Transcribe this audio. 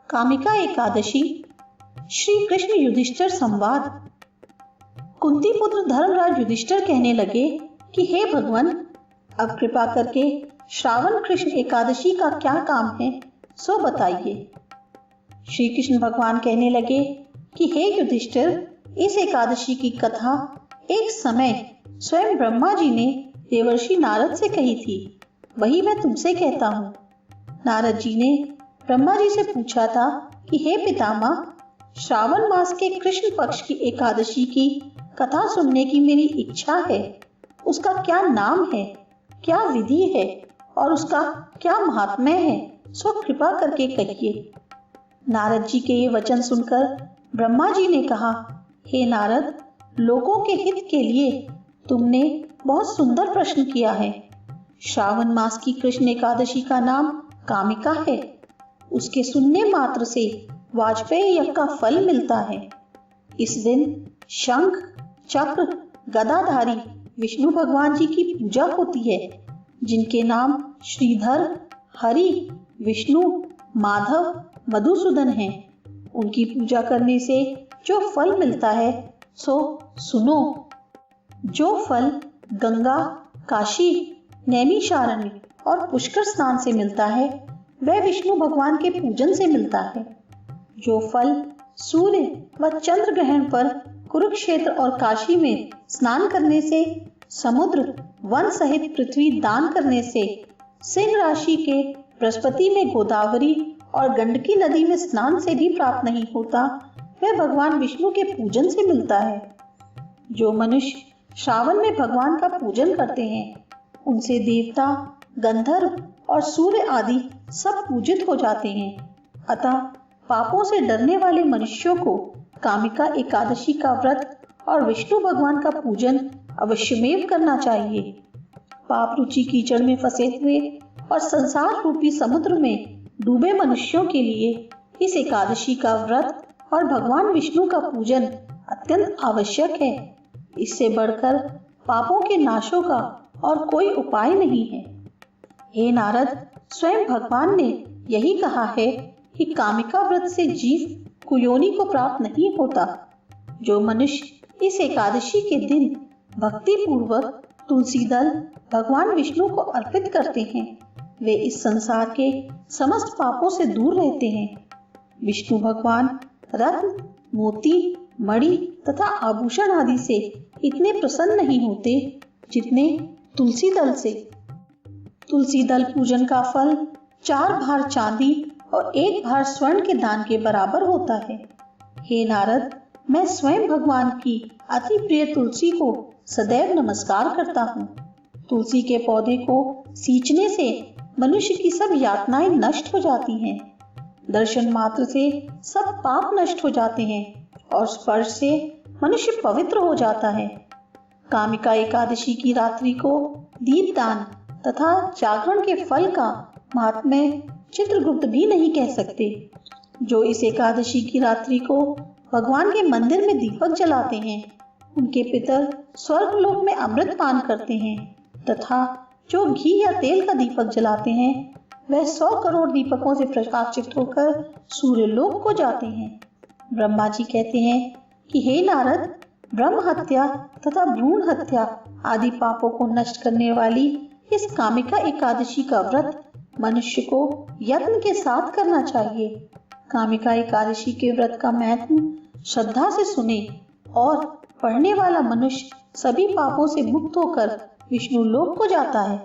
कामिका एकादशी, श्री कृष्ण युधिष्ठिर संवाद। कुंती पुत्र धर्मराज युधिष्ठिर कहने लगे कि हे भगवान, अब कृपा करके श्रावण कृष्ण एकादशी का क्या काम है सो बताइए। श्री कृष्ण भगवान कहने लगे कि हे युधिष्ठिर, इस एकादशी की कथा एक समय स्वयं ब्रह्मा जी ने देवर्षि नारद से कही थी, वही मैं तुमसे कहता हूँ। नारद जी ने ब्रह्मा जी से पूछा था कि हे पितामह, श्रावण मास के कृष्ण पक्ष की एकादशी की कथा सुनने की मेरी इच्छा है। उसका क्या नाम है, क्या विधि है और उसका क्या महात्म्य है, सो कृपा करके कहिए। नारद जी के ये वचन सुनकर ब्रह्मा जी ने कहा, हे नारद, लोगों के हित के लिए तुमने बहुत सुंदर प्रश्न किया है। श्रावण मास की कृष्ण एकादशी का नाम कामिका है। उसके सुनने मात्र से वाजपेय यज्ञ का फल मिलता है। इस दिन शंख, चक्र, गदाधारी विष्णु भगवान जी की पूजा होती है, जिनके नाम श्रीधर, हरि, विष्णु, माधव, मधुसूदन हैं। उनकी पूजा करने से जो फल मिलता है सो सुनो। जो फल गंगा, काशी, नैमिषारण्य और पुष्कर स्नान से मिलता है, वह विष्णु भगवान के पूजन से मिलता है। जो फल सूर्य व चंद्र ग्रहण पर कुरुक्षेत्र और काशी में स्नान करने से, समुद्र, वन सहित पृथ्वी दान करने से, सिंह राशि के बृहस्पति में गोदावरी और गंडकी नदी में स्नान से भी प्राप्त नहीं होता, वह भगवान विष्णु के पूजन से मिलता है। जो मनुष्य श्रावण में भगवान का पूजन करते हैं, उनसे देवता, गंधर्व और सूर्य आदि सब पूजित हो जाते हैं। अतः पापों से डरने वाले मनुष्यों को कामिका एकादशी का व्रत और विष्णु भगवान का पूजन अवश्यमेव करना चाहिए। पाप रुचि कीचड़ में फंसे हुए और संसार रूपी समुद्र में डूबे मनुष्यों के लिए इस एकादशी का व्रत और भगवान विष्णु का पूजन अत्यंत आवश्यक है। इससे बढ़कर पापों के नाशों का और कोई उपाय नहीं है। हे नारद, स्वयं भगवान ने यही कहा है कि कामिका व्रत से जीव कुयोनि को प्राप्त नहीं होता। जो मनुष्य इस एकादशी के दिन भक्ति पूर्वक तुलसी दल भगवान विष्णु को अर्पित करते हैं, वे इस संसार के समस्त पापों से दूर रहते हैं। विष्णु भगवान रत्न, मोती, मणि तथा आभूषण आदि से इतने प्रसन्न नहीं होते जितने तुलसी दल से। तुलसी दल पूजन का फल 4 भार चांदी और 1 भार स्वर्ण के दान के बराबर होता है। हे नारद, मैं स्वयं भगवान की अति प्रिय तुलसी को सदैव नमस्कार करता हूँ। तुलसी के पौधे को सींचने से मनुष्य की सब यातनाएं नष्ट हो जाती हैं। दर्शन मात्र से सब पाप नष्ट हो जाते हैं और स्पर्श से मनुष्य पवित्र हो जाता है। कामिका एकादशी की रात्रि को दीपदान तथा जागरण के फल का महात्म्य चित्रगुप्त भी नहीं कह सकते। जो इस एकादशी की रात्रि को भगवान के मंदिर में दीपक जलाते हैं, उनके पितर स्वर्गलोक में अमृत पान करते हैं तथा जो घी या तेल का दीपक जलाते हैं, वह 100 करोड़ दीपकों से प्रकाशित होकर सूर्यलोक को जाते हैं। ब्रह्मा जी कहते हैं कि हे नारद, ब्रह्म हत्या तथा भ्रूण हत्या आदि पापों को नष्ट करने वाली इस कामिका एकादशी का व्रत मनुष्य को यत्न के साथ करना चाहिए। कामिका एकादशी के व्रत का महत्व श्रद्धा से सुने और पढ़ने वाला मनुष्य सभी पापों से मुक्त होकर विष्णु लोक को जाता है।